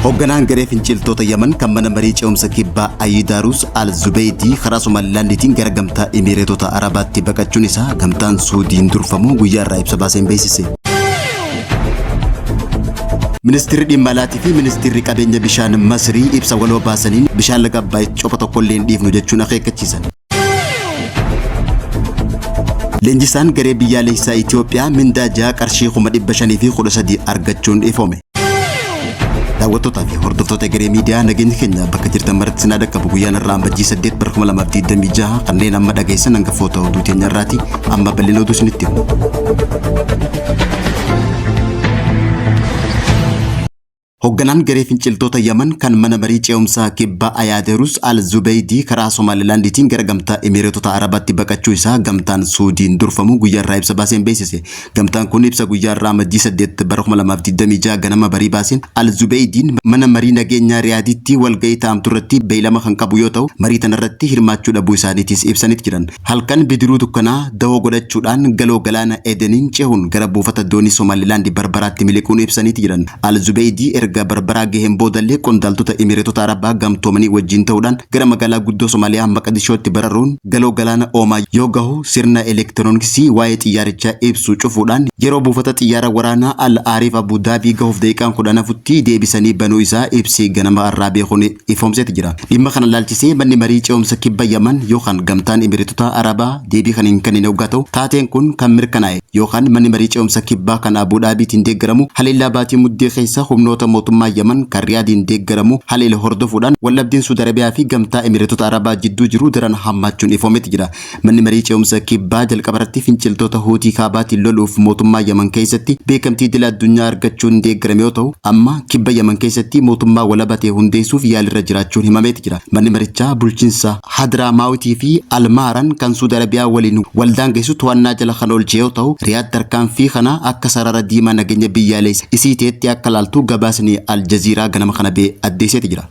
Hoogganaan garee finciltoota Yaman kan mana marii ce'umsa kibbaa Ayyidaarus Al-Zubeydii karaa Somaalilaandiitiin gara gamtaa Emireetota Arabaatti baqachuun isaa gamtaan Suudiin durfamu guyyaa irraa ibsa baaseen beeksise. Ministeerri dhimma alaatii fi ministeerri qabeenya bishaan Masrii ibsa waloo baasaniin bishaan laga Abbaay copa tokkollee hin dhiifnu jechuun akeekkachiisan. Leenjisaan garee biyyaalessaa Itoophiyaa mindaa ja'a qarshii 513 argachuun ifoome. Daawwattoota fi hordoftoota garee miidiyaa nageenya keenya bakka jirtan maratti sinaa dhaqqabu guyyaan irraa ambajjii 8/2026 kanneen amma dhageessan hangafoota oduu teenya irraati amma bal'ina oduu isinitti himu. Hoogganaan garee finciltoota Yaman kan mana marii ce'umsaa kibbaa Ayyidaarus Al-Zubeydii karaa Somaalilaandiitiin gara gamtaa Emireetota Arabaatti baqachuu isaa gamtaan Suudiin durfamu guyyaa irraa ibsa baaseen beeksise. Gamtaan kun ibsa guyyaa irraa ambajjii 8/2026 ganama barii baaseen Al-Zubeydiin mana marii nageenyaa Riyaaditti walgahii taa'amtu irratti beelama kan qabu yoo ta'u marii tanarratti hirmaachuu dhabuu isaaniitis ibsaniit jiran. Halkan bidiruu dukkanaa dawoo godhachuudhaan galoo galaana Edeniin cehuun gara buufata doonii Somaalilaandii Barbaraatti miliquun ibsaniit jiran. Al-Zubeydii erga Barbaraa gaheen boodallee qondaaltota Emireetota Arabaa gamtoomanii wajjin ta'uudhaan gara magaalaa guddoo Somaaliyaa Maqdishootti bararuun galoo galaana Oomaa yoo gahu sirna elektirooniksii waa'ee xiyyaarichaa ibsu cufuudhaan yeroo buufata xiyyaara waraanaa Al-Aariif Abu Daabii gahuuf daqiiqaan 10 deebisanii banuu isaa ibsi ganama irraa beekuun ifoomseet jira. Dhimma kana laalchisee manni marii ce'umsa kibba Yaman yookaan gamtaan Emireetota Arabaa deebii kan hin kennine hoggaa ta'u taateen kun kan mirkanaa'e yookaan manni marii ce'umsa kibbaa kan Abu Daabiitiin deeggaramu haleellaa baatii muddee keessa humnoota mootummaa Yaman kan Riyaadiin deeggaramu haleela hordofuudhaan wallabdiin Suudi Arabiyaa fi gamtaa Emireetota Arabaa jidduu jiru daran hammaachuun ifoomeet jira. Manni marii ce'umsa kibbaa jalqabarratti finciltoota Huutii kaabaatiin loluuf mootummaa Yaman keessatti beekamtii idil addunyaa argachuun deeggarame yoo ta'u amma kibba Yaman keessatti mootummaa walabatee hundeessuuf yaalirra jiraachuun himameet jira. Manni marichaa bulchiinsa Hadramaawutii fi Almaaran kan Suudi Arabiyaa waliin waldaan geessu to'annaa jala kan oolche yoo ta'u Riyaad tarkaanfii kana akka sarara diimaa nageenya biyyaalessa isii ta'etti akka laaltu gabaasni Al-Jazeeraa ganama kana bee addeesseeti jira.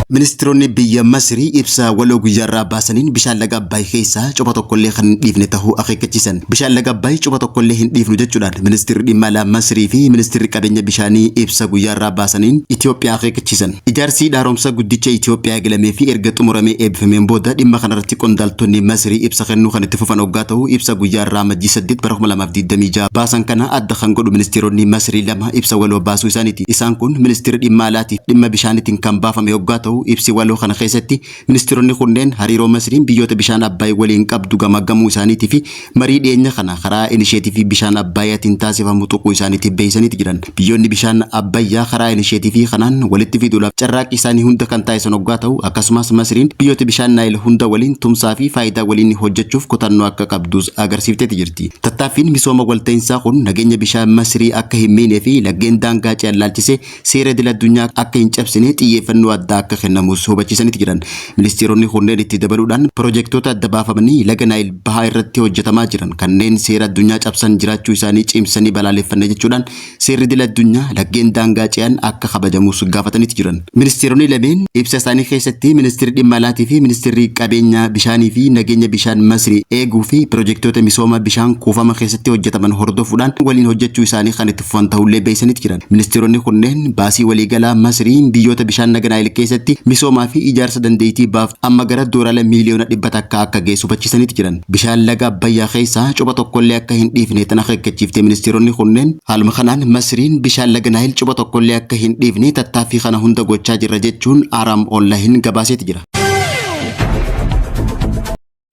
Ministeeronni biyya Masrii ibsa waloo guyyaa irraa baasaniin bishaan laga Abbaay keessaa copa tokkollee kan hin dhiifne tahuu akeekkachiisan. Bishaan laga Abbaay copa tokkollee hin dhiifnu jechuudhaan ministeerri dhimma alaa Masrii fi ministeerri qabeenya bishaanii ibsa guyyaa irraa baasaniin Itoophiyaa akeekkachiisan. Ijaarsi dhaaromsa guddicha Itoophiyaa eegalamee fi erga xumuramee eebbifameen booda dhimma kanarratti qondaaltonni Masrii ibsa kennuu kan itti fufan hoggaa ta'u ibsa guyyaa irraa ambajjii 8/2026 baasan kana adda kan godhu ministeeronni Masrii lama ibsa waloo baasuu isaaniiti. Isaan kun ministeerri dhimma alaatiif dhimma bishaaniitiin kan baafame hoggaa ta'u ibsi waloo kana keessatti ministeeronni kunneen hariiroo Masriin biyyoota bishaan Abbaay waliin qabdu gamagamuu isaaniitii fi marii dhiyeenya kana karaa inisheetivii bishaan Abbaayaatiin taasifamu tuquu isaaniitiif beeksaniiti jiran. Biyyoonni bishaan Abbayyaa karaa inisheetivii kanaan walitti fiduudhaaf carraaqqii isaanii hunda kan taasisan hoggaa ta'u akkasumas Masriin biyyoota bishaan Naayil hunda waliin tumsaa fi faayidaa waliin hojjechuuf kutannoo akka qabdus agarsiifteeti jirti. Tattaaffiin misooma walta'iinsaa kun nageenya bishaan Masrii akka hin miinee fi laggeen daangaa ce'an laalchisee seera idil addunyaa akka hin cabsine xiyyeeffannoo addaa akka kennamus hubachiisaniiti jiran. Ministeeronni kunneen itti dabaluudhaan piroojeektoota adda baafamanii laga Naayil bahaa irratti hojjetamaa jiran kanneen seera addunyaa cabsan jiraachuu isaanii cimsanii balaaleffanne jechuudhaan seerri idil addunyaa laggeen daangaa ce'an akka kabajamus gaafataniiti jiran. Ministeeronni lameen ibsa isaanii keessatti ministeerri dhimma alaatii fi ministeerri qabeenya bishaanii fi nageenya bishaan Masrii eeguu fi piroojeektoota misooma bishaan kuufama keessatti hojjetaman hordofuudhaan waliin hojjechuu isaanii kan itti fufan ta'ullee beeksaniiti jiran. Ministeeronni kunneen baasii waliigalaa Masriin biyyoota bishaan laga Naayil keessatti misoomaa fi ijaarsa dandeettii baaf amma gara doolaara miliyoona 100 akka geessu hubachiisaniiti jiran. Bishaan laga Abbayyaa keessaa copa tokkollee akka hin dhiifne tan akeekkachiifte ministeeronni kunneen haaluma kanaan Masriin bishaan laga Naayil copa tokkollee akka hin dhiifne tattaaffii kana hunda gochaa jirra jechuun Aram Online gabaaseeti jira.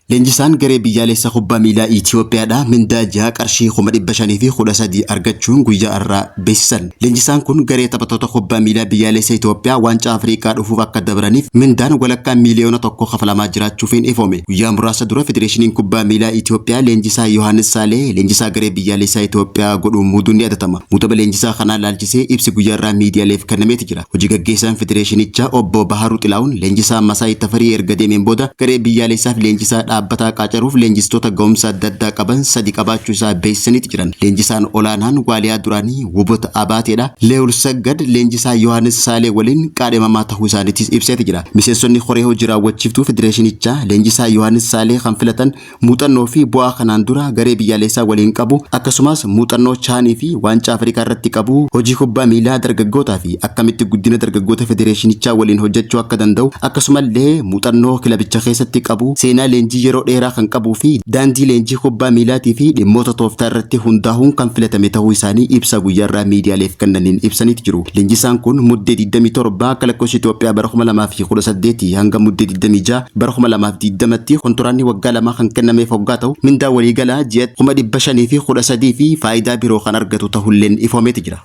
Leenjisaan garee biyyaalessa kubbaa miilaa Itoophiyaadhaa mindaa ja'a qarshii 513 argachuun guyyaa irraa beeksisan. Leenjisaan kun garee taphattoota kubbaa miilaa biyyaalessa Itoophiyaa waancaa Afrikaa dhufuuf akka dabraniif mindaan walakkaa miliyoona 1 kafalamaa jiraachuufiin ifoome. Guyyaa muraasa dura Federeeshiniin kubbaa miilaa Itoophiyaa leenjisaa Yohaannis Saalee leenjisaa garee biyyaalessaa Itoophiyaa godhuun muuduun ni yaadatama. Muuxaba leenjisaa kanaa laalchisee ibsi guyyaa irraa miidiyaaleef kennameeti jira. Hojii gaggeessaan Federeeshinichaa obbo Baharuu Xilaawun leenjisaa Masaayii Tafarii erga deemeen booda garee biyyaalessaaf leenjisaa dhaabbataa qaacaruuf leenjistoota ga'umsa adda addaa qaban 3 qabaachuu isaa beeksisaniiti jiran. Leenjisaan olaanaan Waaliyaa duraanii Wubot Abaateedha. Leewul Saggad leenjisaa Yohaannis Saalee waliin qaadhimamaa ta'uu isaaniitis ibseeti jira. Miseensonni koree hojii raawwachiiftuu federeeshinichaa leenjisaa Yohaannis Saalee kan filatan muuxannoo fi bu'aa kanaan dura garee biyyaalessaa waliin qabu akkasumas muuxannoo chaanii fi waancaa Afrikaa irratti qabu hojii kubbaa miilaa dargaggootaa fi akkamitti guddina dargaggoota federeeshinichaa waliin hojjechuu akka danda'u akkasumallee muuxannoo kilabicha keessatti qabu seenaa leenjii yeroo dheeraa kan qabuu fi daandii leenjii kubbaa miilaatii fi dhimmoota tooftaa irratti hundaa'uun kan filatame ta'uu isaanii ibsa guyyaarraa miidiyaaleef kennaniin ibsaniiti jiru. Leenjisaan kun muddee 27 akka lakkoofsa Itoophiyaa bara 2018 hanga muddee 26 bara 2020tti kontiraanni waggaa 2 kan kennameef hoggaa ta'u mindaa waliigalaa ji'a 513 fi faayidaa biroo kan argatu ta'ulleen ifameeti jira.